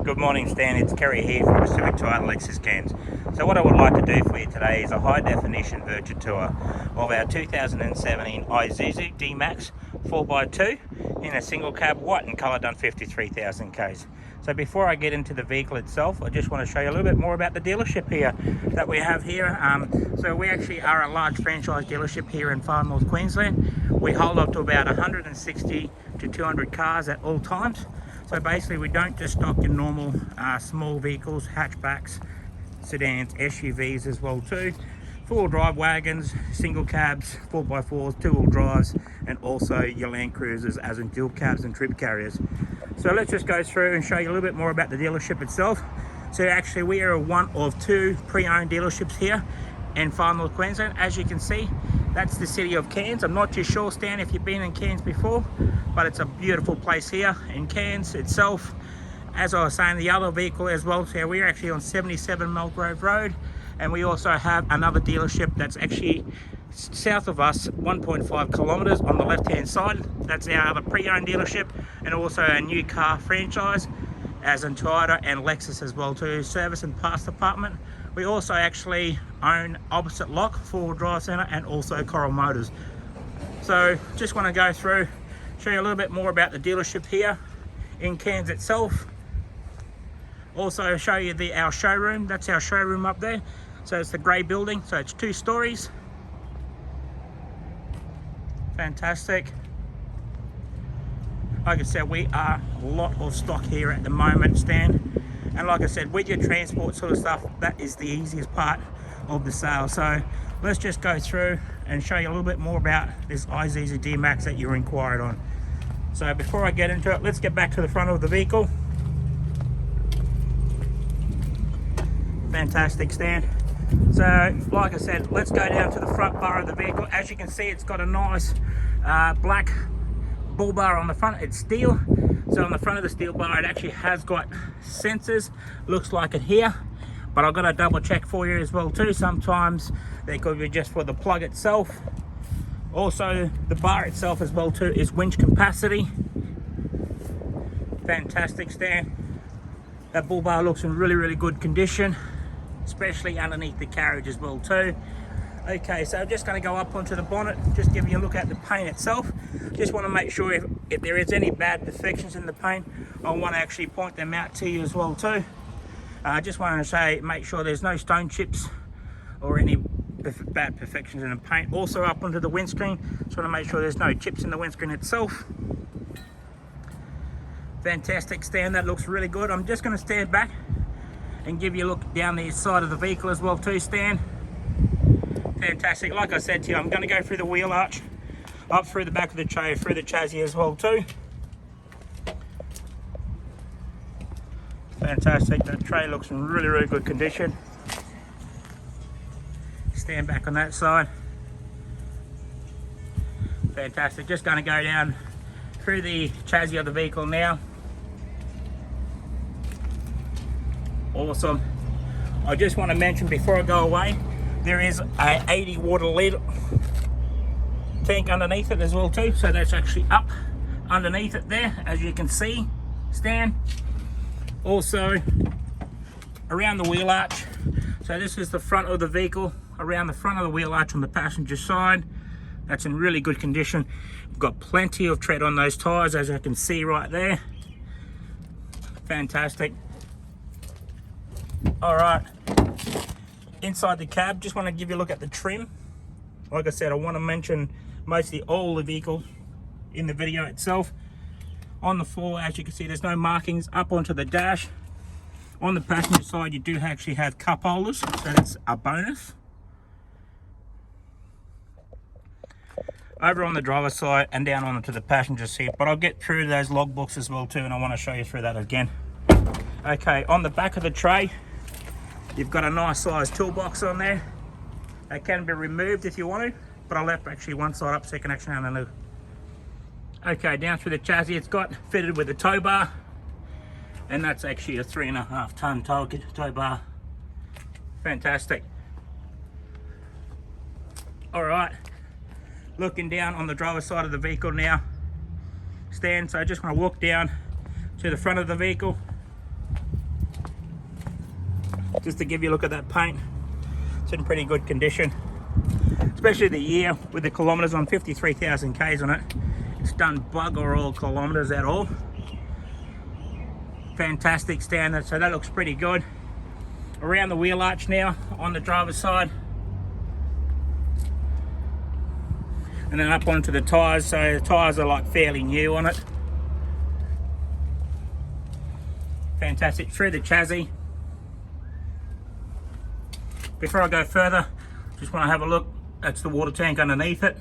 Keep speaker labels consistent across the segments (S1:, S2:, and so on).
S1: Good morning, Stan. It's Kerry here from Pacific Title Lexus Cairns. So what I would like to do for you today is a high definition virtual tour of our 2017 Isuzu Dmax 4x2 in a single cab, white in colour, done 53,000 Ks. So before I get into the vehicle itself, I just want to show you a little bit more about the dealership here that we have here. So we actually are a large franchise dealership here in far north Queensland. We hold up to about 160 to 200 cars at all times. So basically we don't just stock your normal small vehicles, hatchbacks, sedans, SUVs as well too, four-wheel drive wagons, single cabs, 4x4s, two-wheel drives, and also your Land Cruisers as in dual cabs and trip carriers. So let's just go through and show you a little bit more about the dealership itself. So actually we are one of two pre-owned dealerships here in far north Queensland. As you can see, that's the city of Cairns. I'm not too sure, Stan, if you've been in Cairns before, but it's a beautiful place here in Cairns itself. As I was saying, the other vehicle as well, so we're actually on 77 Mulgrove Road, and we also have another dealership that's actually south of us, 1.5 kilometers on the left hand side. That's our other pre-owned dealership, and also a new car franchise as in Toyota and Lexus as well too, service and parts department. We also actually own opposite lock, four-wheel drive centre, and also Coral Motors. So just want to go through, show you a little bit more about the dealership here in Cairns itself. Also show you our showroom. That's our showroom up there. So it's the grey building, so it's 2 stories. Fantastic. Like I said, we are a lot of stock here at the moment, Stan. And like I said, with your transport sort of stuff, that is the easiest part of the sale. So let's just go through and show you a little bit more about this Isuzu Dmax that you inquired on. So before I get into it, let's get back to the front of the vehicle. Fantastic, Stan. So like I said, let's go down to the front bar of the vehicle. As you can see, it's got a nice black bull bar on the front. It's steel. So on the front of the steel bar, it actually has got sensors. Looks like it here, but I've got to double check for you as well too. Sometimes they could be just for the plug itself. Also, the bar itself as well too is winch capacity. Fantastic, Stan. That bull bar looks in really good condition, especially underneath the carriage as well too. Okay, so I'm just going to go up onto the bonnet, just give you a look at the paint itself. Just want to make sure if there is any bad perfections in the paint, I want to actually point them out to you as well too. I just want to say, make sure there's no stone chips or any bad perfections in the paint. Also up onto the windscreen, just want to make sure there's no chips in the windscreen itself. Fantastic, Stan, that looks really good. I'm just going to stand back and give you a look down the side of the vehicle as well too, Stan. Fantastic. Like I said to you, I'm going to go through the wheel arch, up through the back of the tray, through the chassis as well too. Fantastic. That tray looks in really good condition. Stand back on that side. Fantastic. Just going to go down through the chassis of the vehicle now. Awesome. I just want to mention before I go away, there is a 80 water lead tank underneath it as well too. So that's actually up underneath it there, as you can see, Stan. Also around the wheel arch. So this is the front of the vehicle, around the front of the wheel arch on the passenger side. That's in really good condition. We've got plenty of tread on those tires, as I can see right there. Fantastic. All right. Inside the cab, just want to give you a look at the trim. Like I said, I want to mention mostly all the vehicles in the video itself. On the floor, as you can see, there's no markings. Up onto the dash. On the passenger side, you do actually have cup holders, so that's a bonus. Over on the driver's side and down onto the passenger seat, but I'll get through those logbooks as well too, and I want to show you through that again. Okay, on the back of the tray, you've got a nice size toolbox on there. That can be removed if you want to, but I left actually one side up so you can actually have a look. Okay, down through the chassis, it's got fitted with a tow bar, and that's actually a 3.5 ton tow bar. Fantastic. All right, looking down on the driver's side of the vehicle now, Stan. So I just want to walk down to the front of the vehicle. just to give you a look at that paint. It's in pretty good condition, especially the year with the kilometers on, 53,000 Ks on it. It's done bugger all kilometers at all. Fantastic standard, so that looks pretty good. Around the wheel arch now on the driver's side, and then up onto the tyres. So the tyres are like fairly new on it. Fantastic. Through the chassis. Before I go further, just want to have a look. That's the water tank underneath it.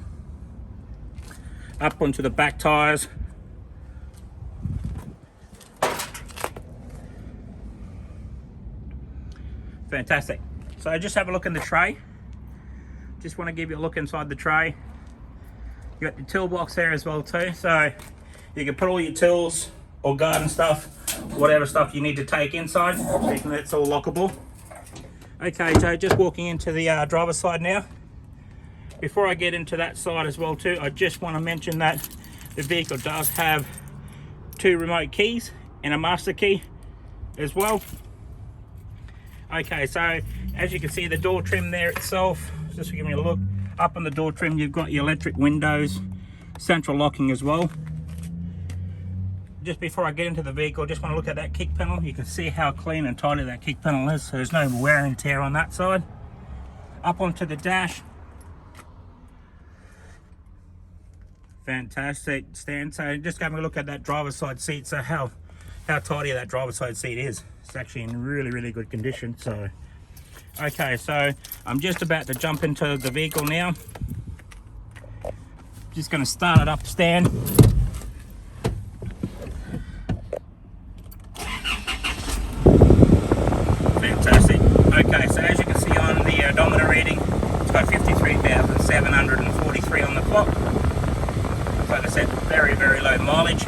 S1: Up onto the back tyres. Fantastic. So just have a look in the tray. Just want to give you a look inside the tray. You got the toolbox there as well too, so you can put all your tools or garden stuff, whatever stuff you need to take inside. It's all lockable. Okay, so just walking into the driver's side now. Before I get into that side as well too, I just want to mention that the vehicle does have 2 remote keys and a master key as well. Okay, so as you can see, the door trim there itself, just giving you a look, up on the door trim you've got your electric windows, central locking as well. Just before I get into the vehicle, just want to look at that kick panel. You can see how clean and tidy that kick panel is, so there's no wear and tear on that side. Up onto the dash. Fantastic stand. So just having a look at that driver's side seat, so how tidy that driver's side seat is. It's actually in really good condition. So okay, so I'm just about to jump into the vehicle now. Just going to start it up stand. Fantastic. Okay, so as you can see on the odometer reading, it's got 53,743 on the clock. Like I said, very low mileage.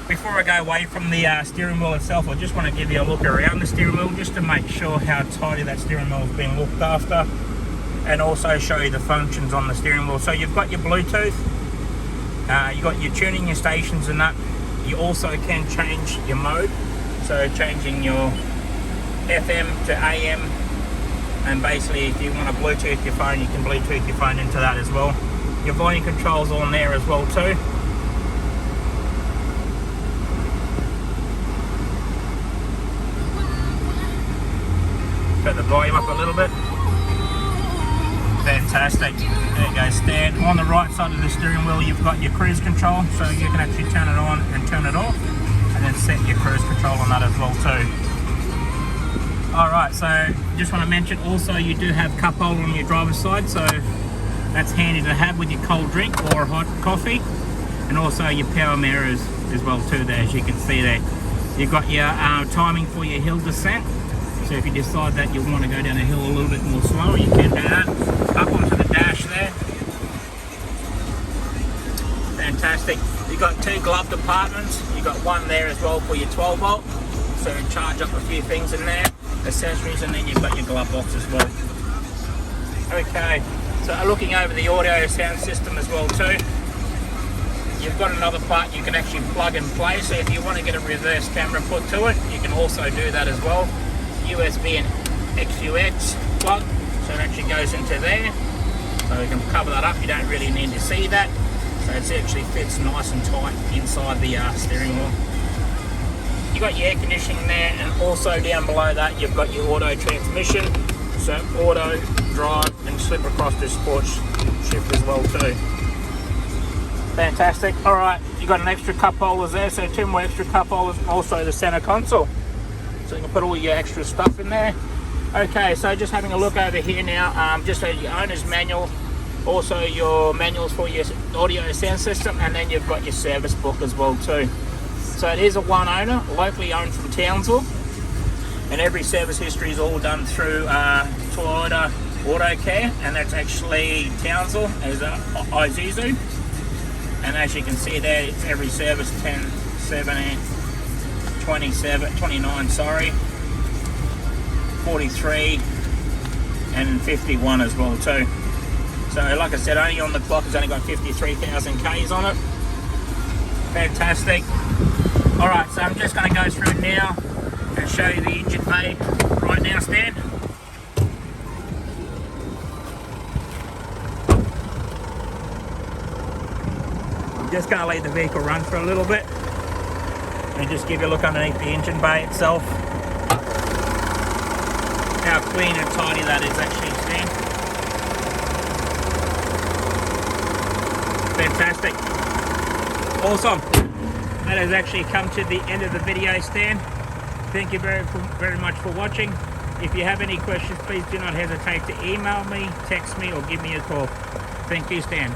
S1: Before I go away from the steering wheel itself, I just want to give you a look around the steering wheel just to make sure how tidy that steering wheel has been looked after, and also show you the functions on the steering wheel. So you've got your Bluetooth, you've got your tuning, your stations and that. You also can change your mode, so changing your FM to AM, and basically if you want to Bluetooth your phone, you can Bluetooth your phone into that as well. Your volume controls on there as well too. Put the volume up a little bit. Fantastic. There you go, stand. On the right side of the steering wheel you've got your cruise control, so you can actually turn it on and turn it off, and then set your cruise control on that as well too. Alright, so just want to mention also you do have cup holder on your driver's side, so that's handy to have with your cold drink or hot coffee, and also your power mirrors as well too there, as you can see there. You've got your timing for your hill descent, so if you decide that you want to go down a hill a little bit more slower, you can do that. Up onto the dash there. Fantastic. You've got 2 glove compartments. You've got one there as well for your 12 volt, so charge up a few things in there, accessories, and then you've got your glove box as well. Okay, so looking over the audio sound system as well too, you've got another part you can actually plug and play, so if you want to get a reverse camera put to it, you can also do that as well. USB and XUX plug, so it actually goes into there, so we can cover that up. You don't really need to see that, so it actually fits nice and tight inside the steering wheel. You've got your air conditioning there, and also down below that you've got your auto transmission, so auto, drive and slip across the sports shift as well too. Fantastic. Alright, you've got an extra cup holders there, so 2 more extra cup holders, and also the center console, so you can put all your extra stuff in there. Okay, so just having a look over here now, just so your owner's manual, also your manuals for your audio sound system, and then you've got your service book as well too. So it is a one owner, locally owned from Townsville, and every service history is all done through Toyota Auto Care, and that's actually Townsville as Isuzu. And as you can see there, it's every service 10, 17, 27, 29, sorry, 43 and 51 as well too. So like I said, only on the clock, it's only got 53,000 Ks on it. Fantastic. Alright, so I'm just going to go through now going to show you the engine bay right now, Stan. I'm just going to let the vehicle run for a little bit and just give you a look underneath the engine bay itself. How clean and tidy that is actually, Stan. Fantastic. Awesome. That has actually come to the end of the video, Stan. Thank you very much for watching. If you have any questions, please do not hesitate to email me, text me, or give me a call. Thank you, Stan.